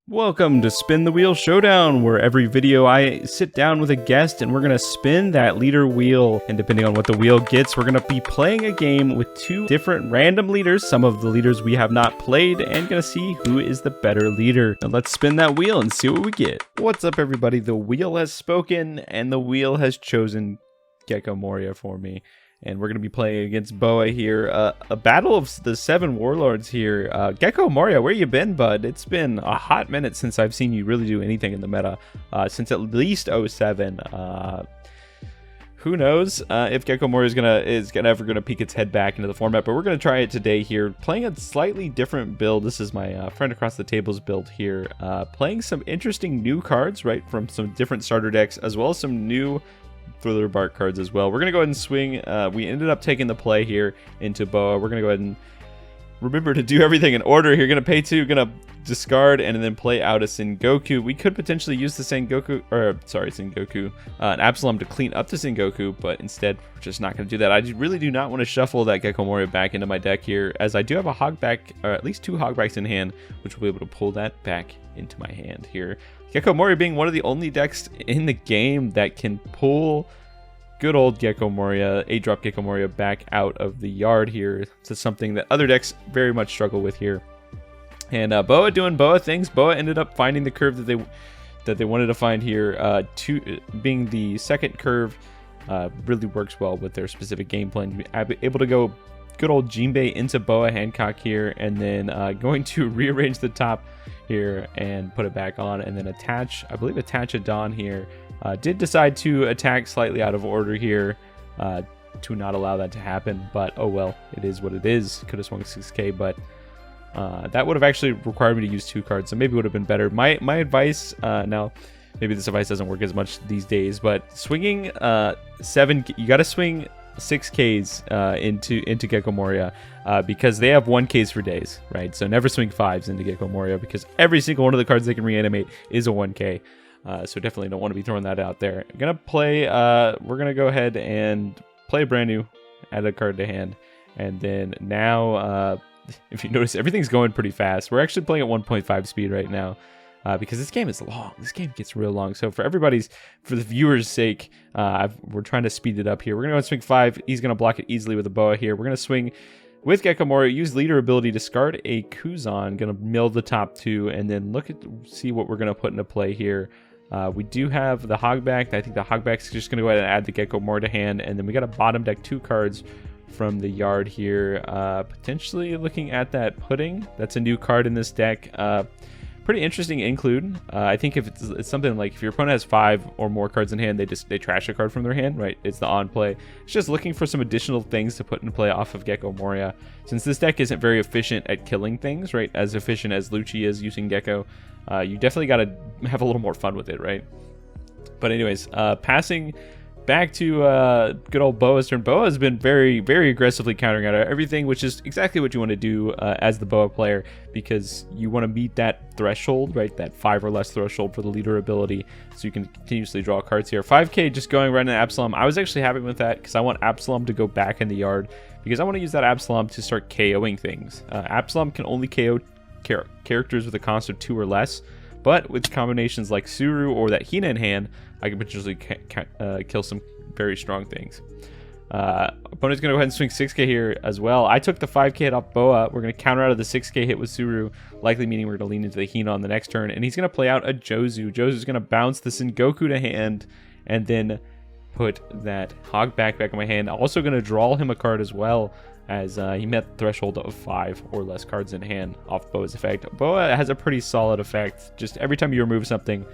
Welcome to Spin the Wheel Showdown, where every video I sit down with a guest and we're going to spin that leader wheel. And depending on what the wheel gets, we're going to be playing a game with two different random leaders, some of the leaders we have not played, and going to see who is the better leader. Now let's spin that wheel and see what we get. What's up, everybody? The wheel has spoken and the wheel has chosen Gecko Moria for me. And we're going to be playing against Boa here. A battle of the 7 warlords here. Gecko Moria, where you been, bud? It's been a hot minute since I've seen you really do anything in the meta. Since at least 07. Who knows if Gecko Moria is ever gonna peek its head back into the format, but we're gonna try it today here, playing a slightly different build. This is my friend across the table's build here, playing some interesting new cards, right, from some different starter decks, as well as some new Thriller Bark cards as well. We're gonna go ahead and swing. We ended up taking the play here into Boa. We're gonna go ahead and remember to do everything in order here. Gonna pay 2, gonna discard, and then play out a Sengoku. We could potentially use the Sengoku, an Absalom to clean up the Sengoku, but instead we're just not gonna do that. I really do not want to shuffle that Gecko Moria back into my deck here, as I do have a Hogback, or at least 2 Hogbacks in hand, which will be able to pull that back into my hand here. Gecko Moria being one of the only decks in the game that can pull good old Gecko Moria, 8-drop Gecko Moria back out of the yard here. To something that other decks very much struggle with here. And Boa doing Boa things. Boa ended up finding the curve that they wanted to find here. Being the second curve really works well with their specific game plan. Able to go good old Jinbei into Boa Hancock here, and then going to rearrange the top here and put it back on, and then attach a Dawn here. Did decide to attack slightly out of order here to not allow that to happen, but oh well, it is what it is. Could have swung 6k, but that would have actually required me to use 2 cards, so maybe it would have been better. My advice, now maybe this advice doesn't work as much these days, but swinging 7, you got to swing 6Ks into Gecko Moria, because they have 1Ks for days, right? So never swing 5s into Gecko Moria, because every single one of the cards they can reanimate is a 1K. So definitely don't want to be throwing that out there. I'm gonna play. We're gonna go ahead and play brand new, add a card to hand, and then now, if you notice, everything's going pretty fast. We're actually playing at 1.5 speed right now. Because this game is long. This game gets real long. So for the viewers' sake, we're trying to speed it up here. We're going to go swing 5. He's going to block it easily with a Boa here. We're going to swing with Gecko Moria, use leader ability, discard a Kuzan, going to mill the top 2, and then see what we're going to put into play here. We do have the Hogback. I think the Hogback's just going to go ahead and add the Gecko Moria to hand, and then we got a bottom deck 2 cards from the yard here. Potentially looking at that Pudding. That's a new card in this deck. Pretty interesting include. I think if it's something like if your opponent has 5 or more cards in hand, they trash a card from their hand, right? It's the on play. It's just looking for some additional things to put in play off of Gecko Moria. Since this deck isn't very efficient at killing things, right? As efficient as Lucci is using Gecko, you definitely got to have a little more fun with it, right? But anyways, passing back to good old Boa's turn. Boa has been very, very aggressively countering out everything, which is exactly what you want to do as the Boa player, because you want to meet that threshold, right? That 5 or less threshold for the leader ability, so you can continuously draw cards here. 5k just going right into Absalom. I was actually happy with that because I want Absalom to go back in the yard, because I want to use that Absalom to start KOing things. Absalom can only KO characters with a cost of 2 or less, but with combinations like Suru or that Hina in hand, I can potentially kill some very strong things. Opponent's going to go ahead and swing 6k here as well. I took the 5k hit off Boa. We're going to counter out of the 6k hit with Suru, likely meaning we're going to lean into the Hina on the next turn. And he's going to play out a Jozu. Jozu's going to bounce the Sengoku to hand and then put that Hogback back in my hand. Also going to draw him a card as well, as he met the threshold of 5 or less cards in hand off Boa's effect. Boa has a pretty solid effect. Just every time you remove something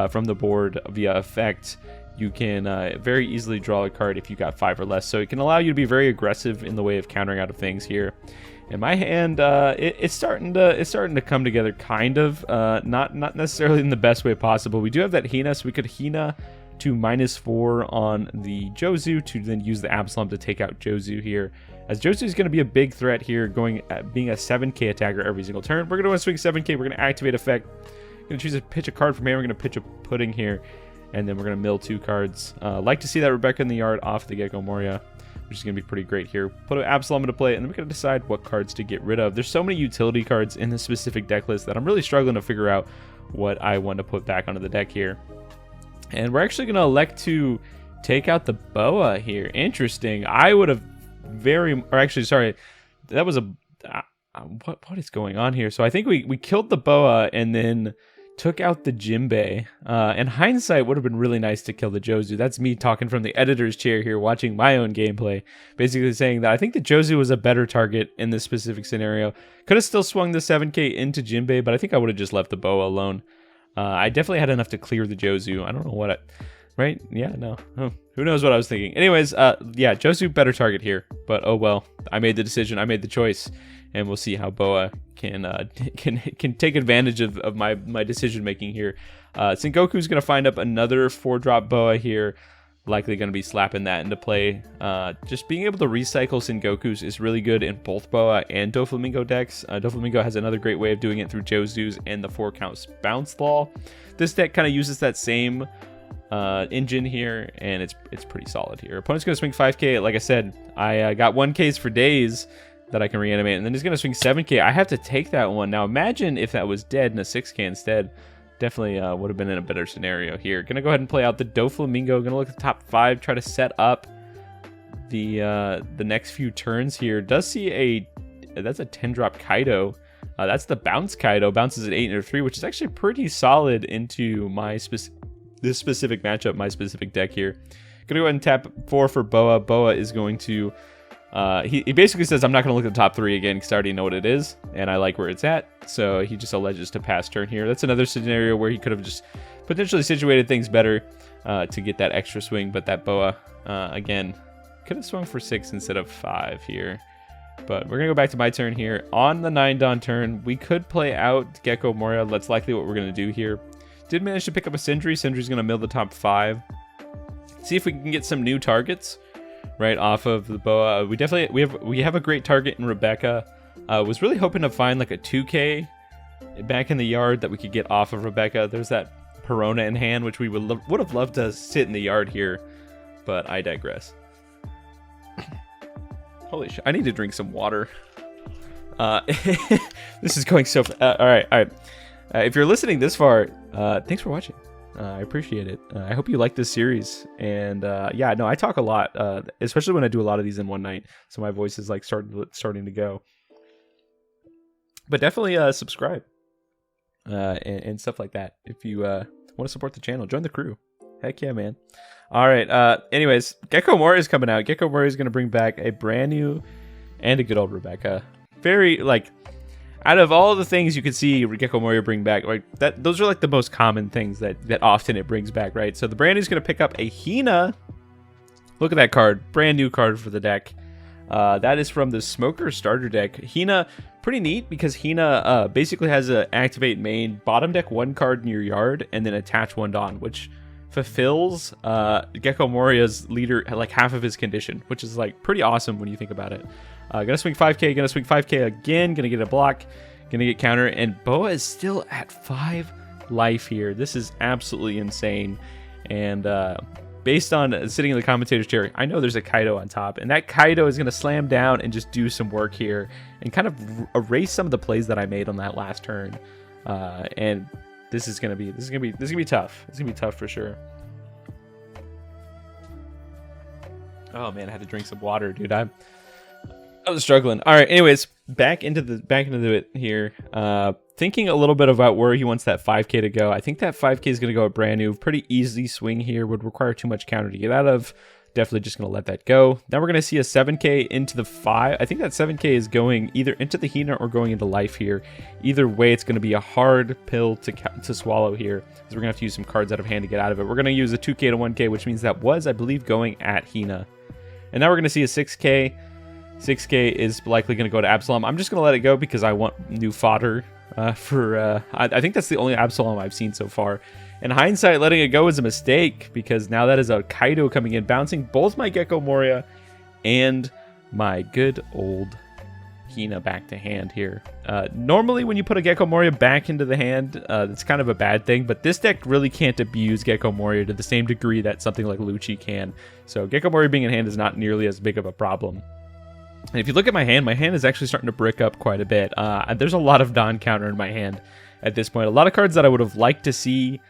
from the board via effect, you can very easily draw a card if you got 5 or less. So it can allow you to be very aggressive in the way of countering out of things here. In my hand, it's starting to come together, kind of. Not necessarily in the best way possible. We do have that Hina, so we could Hina to -4 on the Jozu to then use the Absalom to take out Jozu here, as Jozu is going to be a big threat here, being a 7k attacker every single turn. We're going to want to swing 7k. We're going to activate effect. Going to choose to pitch a card from here. We're going to pitch a Pudding here, and then we're going to mill 2 cards. Like to see that Rebecca in the yard off the Gecko Moria, which is going to be pretty great here. Put an Absalom into play, and then we're going to decide what cards to get rid of. There's so many utility cards in this specific deck list that I'm really struggling to figure out what I want to put back onto the deck here. And we're actually going to elect to take out the boa here. Interesting. I would have that was a what is going on here? So I think we killed the boa and then took out the Jinbei. In hindsight, would have been really nice to kill the Jozu. That's me talking from the editor's chair here, watching my own gameplay, basically saying that I think the Jozu was a better target in this specific scenario. Could have still swung the 7k into Jinbei, but I think I would have just left the boa alone. I definitely had enough to clear the Jozu. I don't know right? Yeah, no. Oh, who knows what I was thinking. Anyways, yeah, Jozu better target here, but oh well. I made the decision. I made the choice, and we'll see how boa can take advantage of my decision making here. Sengoku's gonna find up another 4-drop boa here, likely gonna be slapping that into play. Just being able to recycle Sengoku's is really good in both boa and Doflamingo decks. Doflamingo has another great way of doing it through Jozu's and the 4-count bounce law. This deck kind of uses that same engine here, and it's pretty solid here. Opponent's gonna swing 5k. Like I said, I got 1ks for days that I can reanimate, and then he's gonna swing 7k. I have to take that one. Now imagine if that was dead in a 6k instead. Definitely would have been in a better scenario here. Gonna go ahead and play out the Doflamingo. Gonna look at the top 5, try to set up the next few turns here. Does see that's a 10-drop Kaido. That's the bounce Kaido. Bounces at 8 and 3, which is actually pretty solid into this specific matchup, my specific deck here. Gonna go ahead and tap 4 for boa. Boa is going to he basically says I'm not going to look at the top 3 again because I already know what it is and I like where it's at, so he just alleges to pass turn here. That's another scenario where he could have just potentially situated things better to get that extra swing, but that boa again could have swung for 6 instead of 5 here. But we're gonna go back to my turn here. On the 9 Dawn turn, we could play out Gecko Moria. That's likely what we're gonna do here. Did manage to pick up a Sindri. Sindri's gonna mill the top 5. See if we can get some new targets right off of the boa. We have a great target in Rebecca. Was really hoping to find like a 2k back in the yard that we could get off of Rebecca. There's that Perona in hand, which we would have loved to sit in the yard here, but I digress. Holy shit! I need to drink some water. This is going so. All right. If you're listening this far, thanks for watching. I appreciate it. I hope you like this series. And yeah, no, I talk a lot, especially when I do a lot of these in one night. So my voice is like starting to go. But definitely subscribe and stuff like that. If you want to support the channel, join the crew. Heck yeah, man. All right. Anyways, Gecko Moria is coming out. Gecko Moria is going to bring back a brand new and a good old Rebecca. Very like. Out of all the things you could see Gecko Moria bring back, like those are like the most common things that often it brings back, right? So the brand new's gonna pick up a Hina. Look at that card, brand new card for the deck. That is from the Smoker starter deck. Hina, pretty neat because Hina basically has a activate main, bottom deck 1 card in your yard, and then attach 1 Dawn, which fulfills Gecko Moria's leader, like half of his condition, which is like pretty awesome when you think about it. Gonna swing 5k, gonna swing 5k again, gonna get a block, gonna get counter, and boa is still at 5 life here. This is absolutely insane. And based on sitting in the commentator's chair, I know there's a Kaido on top, and that Kaido is gonna slam down and just do some work here and kind of erase some of the plays that I made on that last turn. And this is gonna be tough. This is gonna be tough for sure. Oh man, I had to drink some water, dude. I was struggling. All right. Anyways, back into it here. Thinking a little bit about where he wants that 5k to go. I think that 5k is going to go a brand new, pretty easy swing here. Would require too much counter to get out of. Definitely just going to let that go. Now we're going to see a 7k into the 5. I think that 7k is going either into the Hina or going into life here. Either way, it's going to be a hard pill to swallow here, because we're going to have to use some cards out of hand to get out of it. We're going to use a 2k to 1k, which means that was, I believe, going at Hina. And now we're going to see a 6k. 6k is likely going to go to Absalom. I'm just going to let it go because I want new fodder for... I think that's the only Absalom I've seen so far. In hindsight, letting it go is a mistake because now that is a Kaido coming in, bouncing both my Gecko Moria and my good old Hina back to hand here. Normally, when you put a Gecko Moria back into the hand, it's kind of a bad thing, but this deck really can't abuse Gecko Moria to the same degree that something like Lucci can. So Gecko Moria being in hand is not nearly as big of a problem. And if you look at my hand is actually starting to brick up quite a bit. There's a lot of Dawn counter in my hand. at this point. A lot of cards that I would have liked to see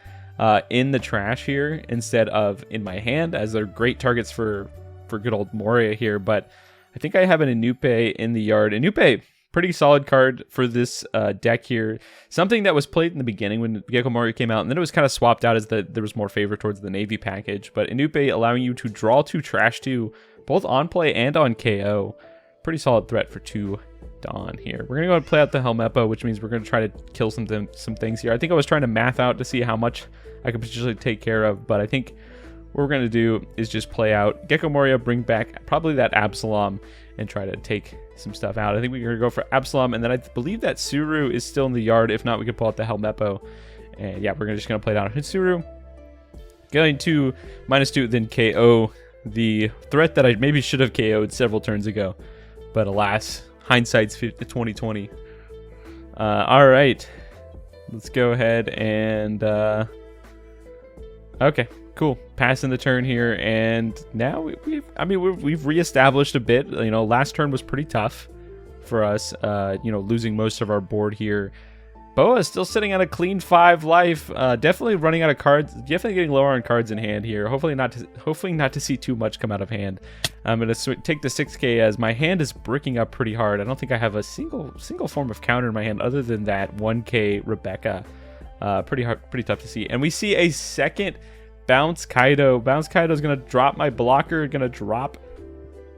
in the trash here instead of in my hand, as they're great targets for good old Moria here. But I think I have an Inupe in the yard. Inupe, pretty solid card for this deck here. Something that was played in the beginning when Gecko Moria came out, and then it was kind of swapped out as there was more favor towards the Navy package. But Inupe allowing you to draw 2, trash 2, both on play and on KO. Pretty solid threat for 2 Dawn here. We're going to go and play out the Helmeppo, which means we're going to try to kill some things here. I think I was trying to math out to see how much I could potentially take care of, but I think what we're going to do is just play out Gecko Moria, bring back probably that Absalom, and try to take some stuff out. I think we're going to go for Absalom, and then I believe that Suru is still in the yard. If not, we could pull out the Helmeppo. And yeah, we're just going to play down Hitsuru. Going to -2, then KO the threat that I maybe should have KO'd several turns ago. But alas, hindsight's 2020. All right. Let's go ahead and... okay. Cool. Passing the turn here, and now we've reestablished a bit. You know, last turn was pretty tough for us. You know, losing most of our board here. Boa is still sitting at a clean 5 life. Definitely running out of cards. Definitely getting lower on cards in hand here. Hopefully not to see too much come out of hand. I'm gonna take the 6K as my hand is bricking up pretty hard. I don't think I have a single form of counter in my hand other than that 1K Rebecca. Pretty tough to see. And we see a second Bounce Kaido. Bounce Kaido is going to drop my blocker, going to drop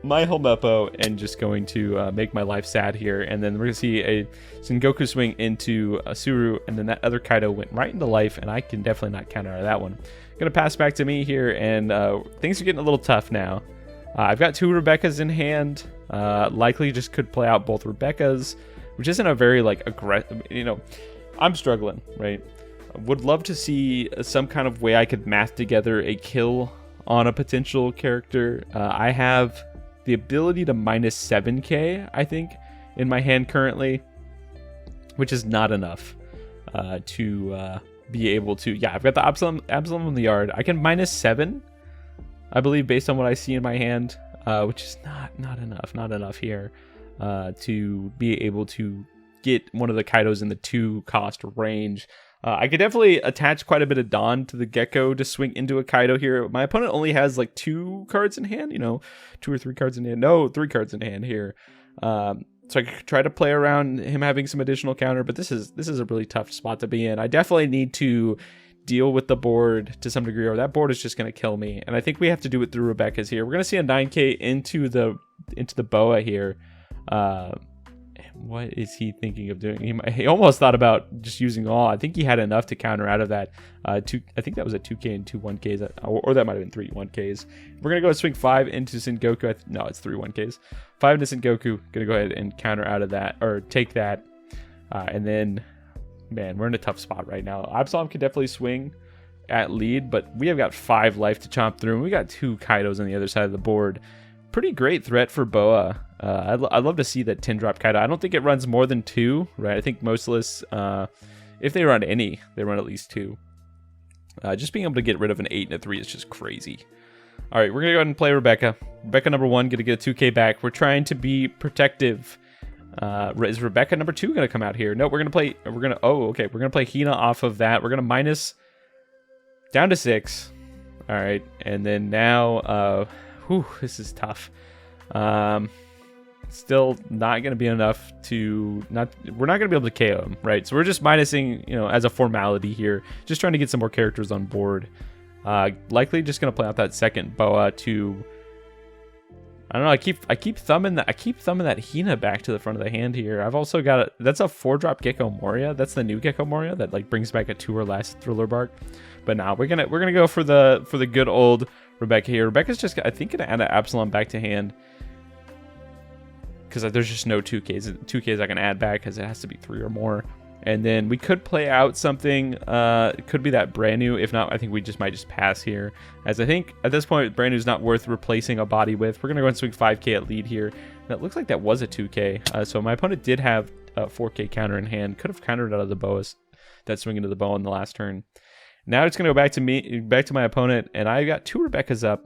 my Helmeppo, and just going to make my life sad here. And then we're going to see a Sengoku swing into Suru, and then that other Kaido went right into life, and I can definitely not counter out of that one. Going to pass back to me here, and things are getting a little tough now. I've got 2 Rebeccas in hand. Likely just could play out both Rebeccas, which isn't a very, like, aggressive... You know, I'm struggling, right? Would love to see some kind of way I could math together a kill on a potential character. I have the ability to -7K, I think, in my hand currently, which is not enough to be able to... Yeah, I've got the Absalom in the yard. I can -7, I believe, based on what I see in my hand, which is not enough here to be able to get one of the Kaidos in the 2 cost range. I could definitely attach quite a bit of Dawn to the Gecko to swing into a Kaido here. My opponent only has like 2 cards in hand, you know, 2 or 3 cards in hand. No, 3 cards in hand here. So I could try to play around him having some additional counter, but this is a really tough spot to be in. I definitely need to deal with the board to some degree, or that board is just going to kill me. And I think we have to do it through Rebecca's here. We're going to see a 9K into the Boa here. What is he thinking of doing? He almost thought about just using all. I think he had enough to counter out of that. I think that was a 2K and 2 1Ks, or that might have been 3 1Ks. We're gonna go swing 5 into Sengoku. No, it's 3 1Ks. 5 into Sengoku. Gonna go ahead and counter out of that, or take that, and then, man, we're in a tough spot right now. Absalom can definitely swing at lead, but we have got 5 life to chomp through, and we got 2 Kaidos on the other side of the board. Pretty great threat for Boa. I'd love to see that 10-drop Kaido. I don't think it runs more than 2, right? I think most lists, if they run any, they run at least 2. Just being able to get rid of an 8 and a 3 is just crazy. All right, we're going to go ahead and play Rebecca. Rebecca number 1, going to get a 2K back. We're trying to be protective. Is Rebecca number 2 going to come out here? No, we're going to play... Oh, okay. We're going to play Hina off of that. We're going to minus down to 6. All right, and then now... this is tough. Still not going to be enough to we're not going to be able to KO him, right? So we're just minusing, you know, as a formality here, just trying to get some more characters on board. Likely just going to play out that second Boa to... I don't know. I keep thumbing that Hina back to the front of the hand here. I've also got that's a 4-drop Gecko Moria. That's the new Gecko Moria that like brings back a 2 or less Thriller Bark. But now we're gonna go for the good old Rebecca here. Rebecca's just, I think, gonna add an Absalom back to hand, because there's just no 2Ks I can add back, because it has to be 3 or more. And then we could play out something. It could be that brand new. If not, I think we might just pass here, as I think at this point brand new is not worth replacing a body with. We're gonna go and swing 5K at lead here. That looks like that was a 2K. So my opponent did have a 4K counter in hand. Could have countered out of the Boas that swing into the bow in the last turn. Now it's gonna go back to my opponent, and I got 2 Rebeccas up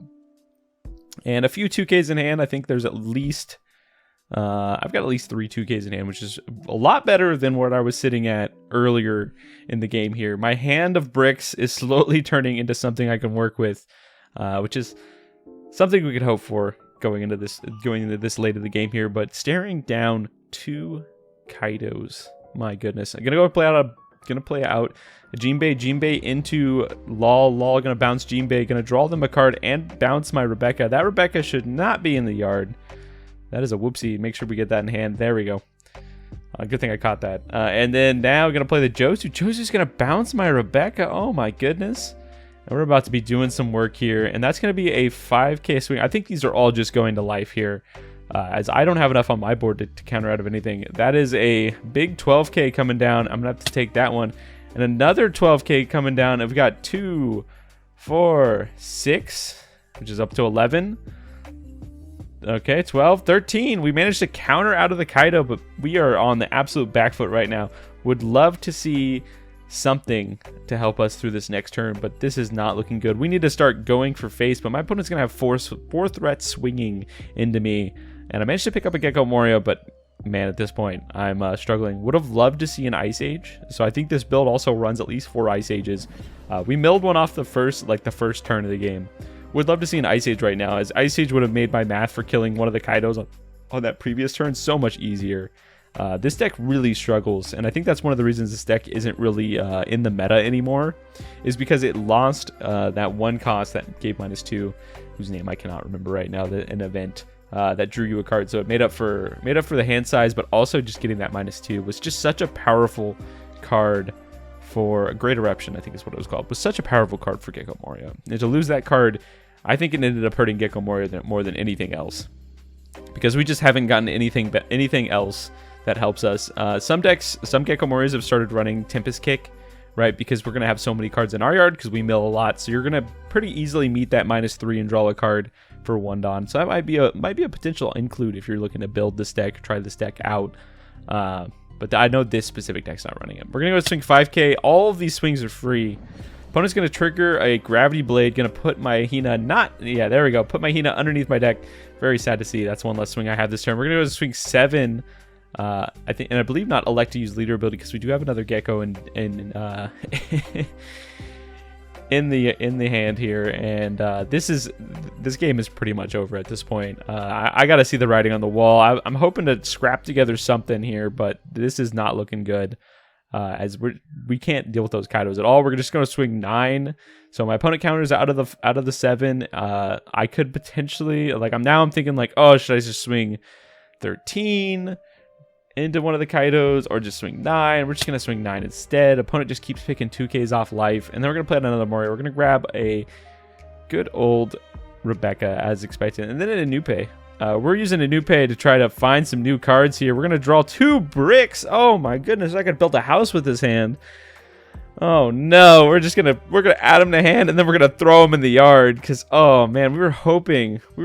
and a few 2Ks in hand. I think there's at least I've got at least 3 2Ks in hand, which is a lot better than what I was sitting at earlier in the game here. My hand of bricks is slowly turning into something I can work with, which is something we could hope for going into this late in the game here. But staring down 2 Kaidos, my goodness. I'm gonna play out a Jinbei into Lol, gonna bounce Jinbei, gonna draw them a card and bounce my Rebecca. That Rebecca should not be in the yard. That is a whoopsie. Make sure we get that in hand. There we go. Good thing I caught that. And then now we're going to play the Josu. Josu's going to bounce my Rebecca. Oh my goodness. And we're about to be doing some work here. And that's going to be a 5K swing. I think these are all just going to life here. As I don't have enough on my board to counter out of anything. That is a big 12K coming down. I'm going to have to take that one. And another 12K coming down. And we've got 2, 4, 6, which is up to 11. Okay, 12, 13. We managed to counter out of the Kaido, but we are on the absolute back foot right now. Would love to see something to help us through this next turn, but this is not looking good. We need to start going for face, but my opponent's going to have 4 threats swinging into me. And I managed to pick up a Gecko Moria, but man, at this point, I'm struggling. Would have loved to see an Ice Age. So I think this build also runs at least 4 Ice Ages. We milled one off the first turn of the game. Would love to see an Ice Age right now, as Ice Age would have made my math for killing one of the Kaidos on that previous turn so much easier. This deck really struggles, and I think that's one of the reasons this deck isn't really in the meta anymore, is because it lost that one cost that gave -2, whose name I cannot remember right now, an event that drew you a card. So it made up for the hand size, but also just getting that -2 was just such a powerful card for a Great Eruption, I think is what it was called. It was such a powerful card for Gecko Moria. And to lose that card, I think it ended up hurting Gecko Moria more than anything else, because we just haven't gotten anything else that helps us. Some Gecko Morias have started running Tempest Kick, right? Because we're going to have so many cards in our yard because we mill a lot. So you're going to pretty easily meet that -3 and draw a card for 1 Dawn. So that might be a potential include if you're looking to build this deck, try this deck out. But I know this specific deck's not running it. We're going to go swing 5K. All of these swings are free. Opponent's going to trigger a Gravity Blade. Going to put my Hina there we go. Put my Hina underneath my deck. Very sad to see. That's one less swing I have this turn. We're going to go swing 7. I think, and I believe not elect to use leader ability because we do have another Gecko in the hand here, and this game is pretty much over at this point. I got to see the writing on the wall. I'm hoping to scrap together something here, but this is not looking good. As we can't deal with those Kaidos at all. We're just going to swing 9. So my opponent counters out of the 7. I could potentially I'm thinking like, oh, should I just swing 13 into one of the Kaidos or just swing 9? We're just going to swing 9 instead. Opponent just keeps picking 2Ks off life, and then we're going to play another Moria. We're going to grab a good old Rebecca as expected, and then a Nupe. We're using a Nupe to try to find some new cards here. We're going to draw 2 bricks. Oh my goodness, I could build a house with this hand. Oh no, we're going to add them to hand, and then we're going to throw them in the yard because, oh man, we were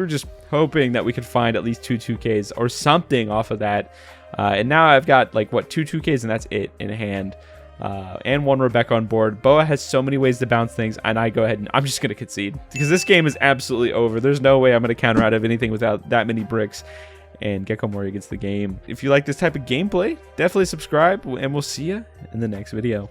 just hoping that we could find at least 2 2Ks or something off of that. And now I've got 2 2Ks, and that's it in hand. And 1 Rebecca on board. Boa has so many ways to bounce things, and I go ahead and I'm just going to concede because this game is absolutely over. There's no way I'm going to counter out of anything without that many bricks, and Gecko Moria gets the game. If you like this type of gameplay, definitely subscribe, and we'll see you in the next video.